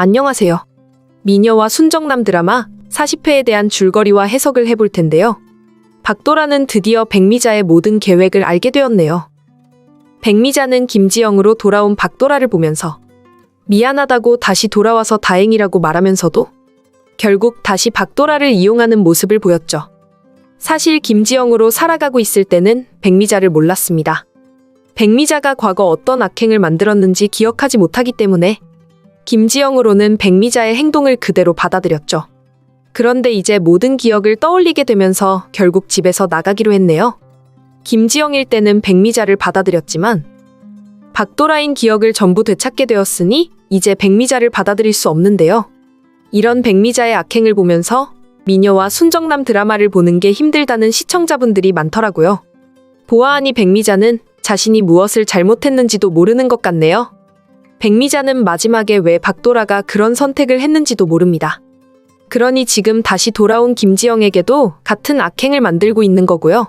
안녕하세요. 미녀와 순정남 드라마 40회에 대한 줄거리와 해석을 해볼 텐데요. 박도라는 드디어 백미자의 모든 계획을 알게 되었네요. 백미자는 김지영으로 돌아온 박도라를 보면서 미안하다고 다시 돌아와서 다행이라고 말하면서도 결국 다시 박도라를 이용하는 모습을 보였죠. 사실 김지영으로 살아가고 있을 때는 백미자를 몰랐습니다. 백미자가 과거 어떤 악행을 만들었는지 기억하지 못하기 때문에 김지영으로는 백미자의 행동을 그대로 받아들였죠. 그런데 이제 모든 기억을 떠올리게 되면서 결국 집에서 나가기로 했네요. 김지영일 때는 백미자를 받아들였지만 박도라인 기억을 전부 되찾게 되었으니 이제 백미자를 받아들일 수 없는데요. 이런 백미자의 악행을 보면서 미녀와 순정남 드라마를 보는 게 힘들다는 시청자분들이 많더라고요. 보아하니 백미자는 자신이 무엇을 잘못했는지도 모르는 것 같네요. 백미자는 마지막에 왜 박도라가 그런 선택을 했는지도 모릅니다. 그러니 지금 다시 돌아온 김지영에게도 같은 악행을 만들고 있는 거고요.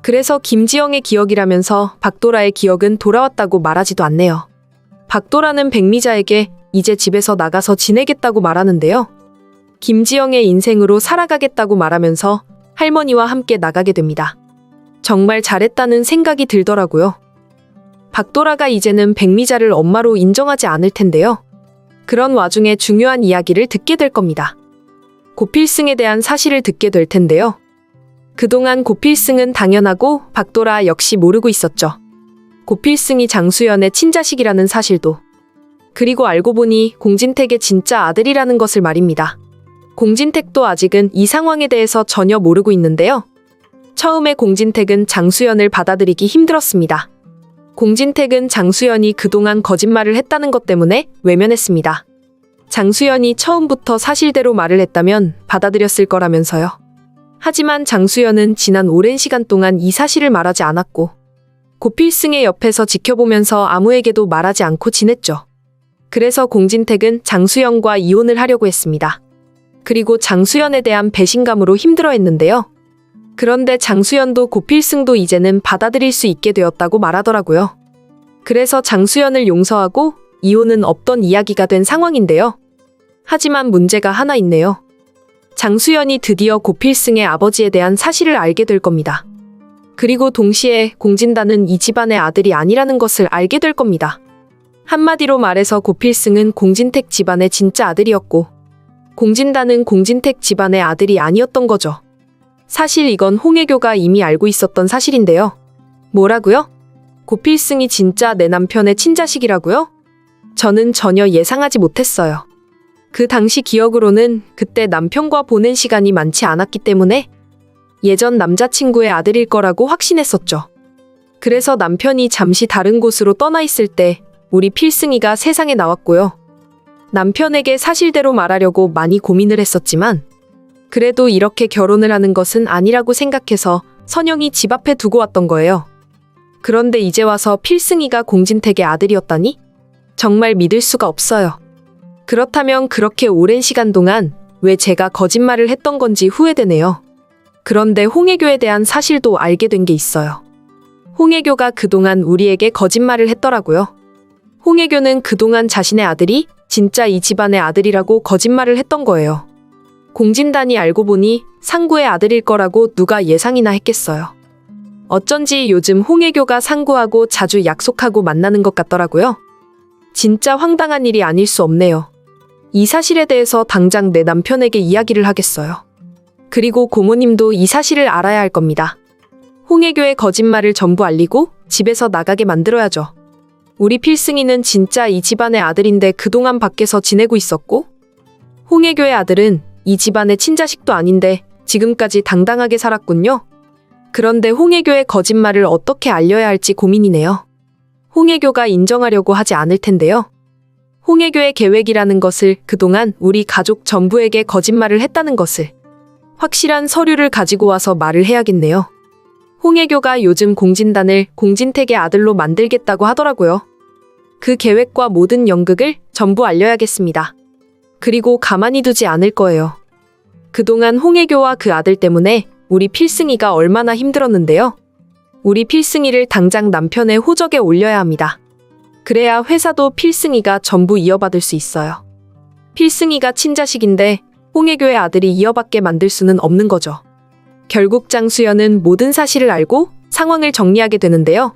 그래서 김지영의 기억이라면서 박도라의 기억은 돌아왔다고 말하지도 않네요. 박도라는 백미자에게 이제 집에서 나가서 지내겠다고 말하는데요. 김지영의 인생으로 살아가겠다고 말하면서 할머니와 함께 나가게 됩니다. 정말 잘했다는 생각이 들더라고요. 박도라가 이제는 백미자를 엄마로 인정하지 않을 텐데요. 그런 와중에 중요한 이야기를 듣게 될 겁니다. 고필승에 대한 사실을 듣게 될 텐데요. 그동안 고필승은 당연하고 박도라 역시 모르고 있었죠. 고필승이 장수연의 친자식이라는 사실도. 그리고 알고 보니 공진택의 진짜 아들이라는 것을 말입니다. 공진택도 아직은 이 상황에 대해서 전혀 모르고 있는데요. 처음에 공진택은 장수연을 받아들이기 힘들었습니다. 공진택은 장수연이 그동안 거짓말을 했다는 것 때문에 외면했습니다. 장수연이 처음부터 사실대로 말을 했다면 받아들였을 거라면서요. 하지만 장수연은 지난 오랜 시간 동안 이 사실을 말하지 않았고 고필승의 옆에서 지켜보면서 아무에게도 말하지 않고 지냈죠. 그래서 공진택은 장수연과 이혼을 하려고 했습니다. 그리고 장수연에 대한 배신감으로 힘들어했는데요. 그런데 장수연도 고필승도 이제는 받아들일 수 있게 되었다고 말하더라고요. 그래서 장수연을 용서하고 이혼은 없던 이야기가 된 상황인데요. 하지만 문제가 하나 있네요. 장수연이 드디어 고필승의 아버지에 대한 사실을 알게 될 겁니다. 그리고 동시에 공진단은 이 집안의 아들이 아니라는 것을 알게 될 겁니다. 한마디로 말해서 고필승은 공진택 집안의 진짜 아들이었고 공진단은 공진택 집안의 아들이 아니었던 거죠. 사실 이건 홍혜교가 이미 알고 있었던 사실인데요. 뭐라고요? 고필승이 진짜 내 남편의 친자식이라고요? 저는 전혀 예상하지 못했어요. 그 당시 기억으로는 그때 남편과 보낸 시간이 많지 않았기 때문에 예전 남자친구의 아들일 거라고 확신했었죠. 그래서 남편이 잠시 다른 곳으로 떠나 있을 때 우리 필승이가 세상에 나왔고요. 남편에게 사실대로 말하려고 많이 고민을 했었지만 그래도 이렇게 결혼을 하는 것은 아니라고 생각해서 선영이 집 앞에 두고 왔던 거예요. 그런데 이제 와서 필승이가 공진택의 아들이었다니? 정말 믿을 수가 없어요. 그렇다면 그렇게 오랜 시간 동안 왜 제가 거짓말을 했던 건지 후회되네요. 그런데 홍혜교에 대한 사실도 알게 된 게 있어요. 홍혜교가 그동안 우리에게 거짓말을 했더라고요. 홍혜교는 그동안 자신의 아들이 진짜 이 집안의 아들이라고 거짓말을 했던 거예요. 공진단이 알고 보니 상구의 아들일 거라고 누가 예상이나 했겠어요. 어쩐지 요즘 홍혜교가 상구하고 자주 약속하고 만나는 것 같더라고요. 진짜 황당한 일이 아닐 수 없네요. 이 사실에 대해서 당장 내 남편에게 이야기를 하겠어요. 그리고 고모님도 이 사실을 알아야 할 겁니다. 홍혜교의 거짓말을 전부 알리고 집에서 나가게 만들어야죠. 우리 필승이는 진짜 이 집안의 아들인데 그동안 밖에서 지내고 있었고 홍혜교의 아들은 이 집안의 친자식도 아닌데 지금까지 당당하게 살았군요. 그런데 홍혜교의 거짓말을 어떻게 알려야 할지 고민이네요. 홍혜교가 인정하려고 하지 않을 텐데요. 홍혜교의 계획이라는 것을 그동안 우리 가족 전부에게 거짓말을 했다는 것을 확실한 서류를 가지고 와서 말을 해야겠네요. 홍혜교가 요즘 공진단을 공진택의 아들로 만들겠다고 하더라고요. 그 계획과 모든 연극을 전부 알려야겠습니다. 그리고 가만히 두지 않을 거예요. 그동안 홍혜교와 그 아들 때문에 우리 필승이가 얼마나 힘들었는데요. 우리 필승이를 당장 남편의 호적에 올려야 합니다. 그래야 회사도 필승이가 전부 이어받을 수 있어요. 필승이가 친자식인데 홍해교의 아들이 이어받게 만들 수는 없는 거죠. 결국 장수연은 모든 사실을 알고 상황을 정리하게 되는데요.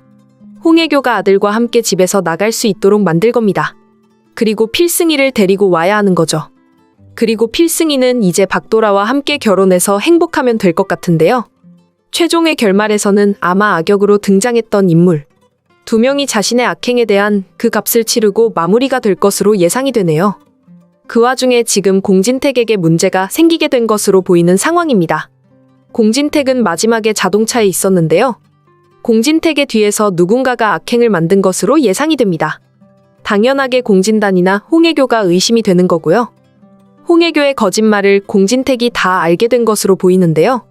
홍해교가 아들과 함께 집에서 나갈 수 있도록 만들 겁니다. 그리고 필승이를 데리고 와야 하는 거죠. 그리고 필승이는 이제 박도라와 함께 결혼해서 행복하면 될 것 같은데요. 최종의 결말에서는 아마 악역으로 등장했던 인물 두 명이 자신의 악행에 대한 그 값을 치르고 마무리가 될 것으로 예상이 되네요. 그 와중에 지금 공진택에게 문제가 생기게 된 것으로 보이는 상황입니다. 공진택은 마지막에 자동차에 있었는데요. 공진택의 뒤에서 누군가가 악행을 만든 것으로 예상이 됩니다. 당연하게 공진단이나 홍해교가 의심이 되는 거고요. 홍해교의 거짓말을 공진택이 다 알게 된 것으로 보이는데요.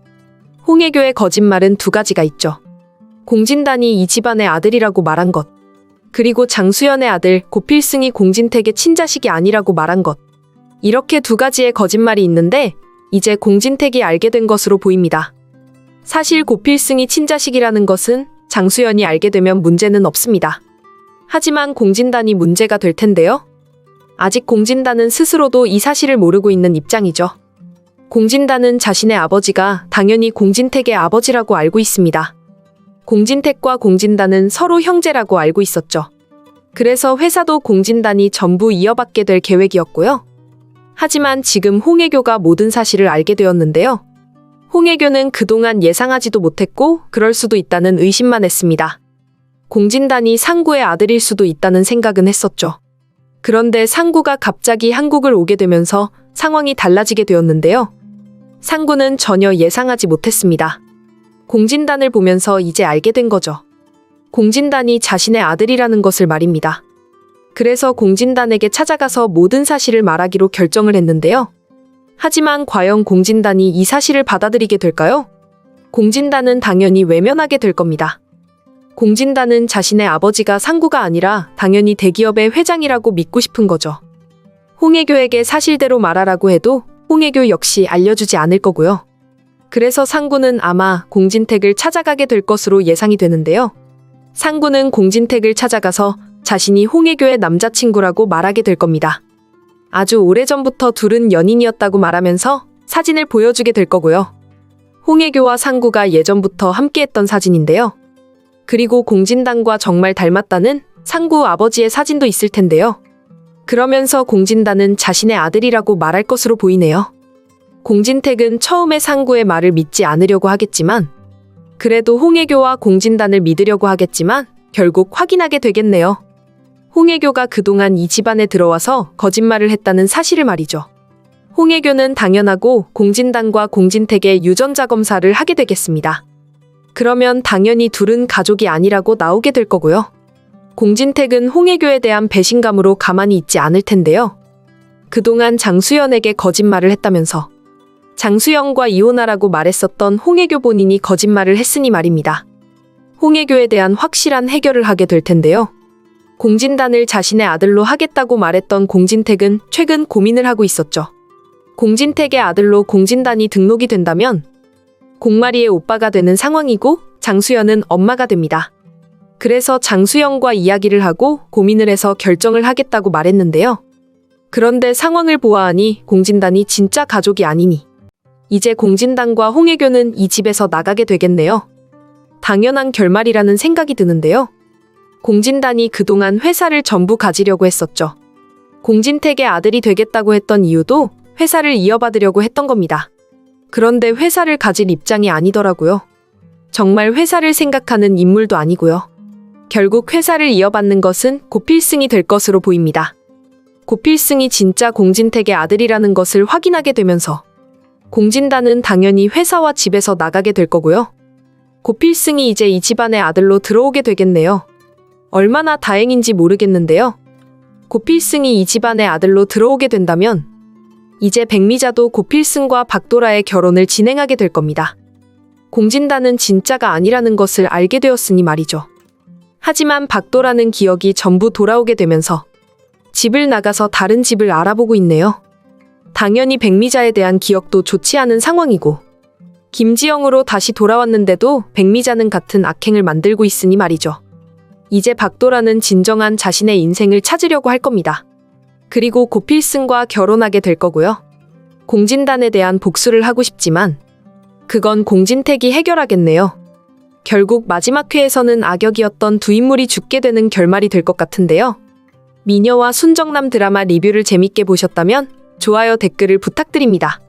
홍해교의 거짓말은 두 가지가 있죠. 공진단이 이 집안의 아들이라고 말한 것, 그리고 장수연의 아들 고필승이 공진택의 친자식이 아니라고 말한 것. 이렇게 두 가지의 거짓말이 있는데 이제 공진택이 알게 된 것으로 보입니다. 사실 고필승이 친자식이라는 것은 장수연이 알게 되면 문제는 없습니다. 하지만 공진단이 문제가 될 텐데요. 아직 공진단은 스스로도 이 사실을 모르고 있는 입장이죠. 공진단은 자신의 아버지가 당연히 공진택의 아버지라고 알고 있습니다. 공진택과 공진단은 서로 형제라고 알고 있었죠. 그래서 회사도 공진단이 전부 이어받게 될 계획이었고요. 하지만 지금 홍해교가 모든 사실을 알게 되었는데요. 홍해교는 그동안 예상하지도 못했고 그럴 수도 있다는 의심만 했습니다. 공진단이 상구의 아들일 수도 있다는 생각은 했었죠. 그런데 상구가 갑자기 한국을 오게 되면서 상황이 달라지게 되었는데요. 상구는 전혀 예상하지 못했습니다. 공진단을 보면서 이제 알게 된 거죠. 공진단이 자신의 아들이라는 것을 말입니다. 그래서 공진단에게 찾아가서 모든 사실을 말하기로 결정을 했는데요. 하지만 과연 공진단이 이 사실을 받아들이게 될까요? 공진단은 당연히 외면하게 될 겁니다. 공진단은 자신의 아버지가 상구가 아니라 당연히 대기업의 회장이라고 믿고 싶은 거죠. 홍해교에게 사실대로 말하라고 해도 홍해교 역시 알려주지 않을 거고요. 그래서 상구는 아마 공진택을 찾아가게 될 것으로 예상이 되는데요. 상구는 공진택을 찾아가서 자신이 홍해교의 남자친구라고 말하게 될 겁니다. 아주 오래전부터 둘은 연인이었다고 말하면서 사진을 보여주게 될 거고요. 홍해교와 상구가 예전부터 함께했던 사진인데요. 그리고 공진단과 정말 닮았다는 상구 아버지의 사진도 있을 텐데요. 그러면서 공진단은 자신의 아들이라고 말할 것으로 보이네요. 공진택은 처음에 상구의 말을 믿지 않으려고 하겠지만 그래도 홍해교와 공진단을 믿으려고 하겠지만 결국 확인하게 되겠네요. 홍해교가 그동안 이 집안에 들어와서 거짓말을 했다는 사실을 말이죠. 홍해교는 당연하고 공진단과 공진택의 유전자 검사를 하게 되겠습니다. 그러면 당연히 둘은 가족이 아니라고 나오게 될 거고요. 공진택은 홍해교에 대한 배신감으로 가만히 있지 않을 텐데요. 그동안 장수연에게 거짓말을 했다면서 장수연과 이혼하라고 말했었던 홍해교 본인이 거짓말을 했으니 말입니다. 홍해교에 대한 확실한 해결을 하게 될 텐데요. 공진단을 자신의 아들로 하겠다고 말했던 공진택은 최근 고민을 하고 있었죠. 공진택의 아들로 공진단이 등록이 된다면 공마리의 오빠가 되는 상황이고 장수연은 엄마가 됩니다. 그래서 장수연과 이야기를 하고 고민을 해서 결정을 하겠다고 말했는데요. 그런데 상황을 보아하니 공진단이 진짜 가족이 아니니 이제 공진단과 홍해교는 이 집에서 나가게 되겠네요. 당연한 결말이라는 생각이 드는데요. 공진단이 그동안 회사를 전부 가지려고 했었죠. 공진택의 아들이 되겠다고 했던 이유도 회사를 이어받으려고 했던 겁니다. 그런데 회사를 가질 입장이 아니더라고요. 정말 회사를 생각하는 인물도 아니고요. 결국 회사를 이어받는 것은 고필승이 될 것으로 보입니다. 고필승이 진짜 공진택의 아들이라는 것을 확인하게 되면서 공진단은 당연히 회사와 집에서 나가게 될 거고요. 고필승이 이제 이 집안의 아들로 들어오게 되겠네요. 얼마나 다행인지 모르겠는데요. 고필승이 이 집안의 아들로 들어오게 된다면 이제 백미자도 고필승과 박도라의 결혼을 진행하게 될 겁니다. 공진단은 진짜가 아니라는 것을 알게 되었으니 말이죠. 하지만 박도라는 기억이 전부 돌아오게 되면서 집을 나가서 다른 집을 알아보고 있네요. 당연히 백미자에 대한 기억도 좋지 않은 상황이고 김지영으로 다시 돌아왔는데도 백미자는 같은 악행을 만들고 있으니 말이죠. 이제 박도라는 진정한 자신의 인생을 찾으려고 할 겁니다. 그리고 곧 필승과 결혼하게 될 거고요. 공진단에 대한 복수를 하고 싶지만 그건 공진택이 해결하겠네요. 결국 마지막 회에서는 악역이었던 두 인물이 죽게 되는 결말이 될 것 같은데요. 미녀와 순정남 드라마 리뷰를 재밌게 보셨다면 좋아요, 댓글을 부탁드립니다.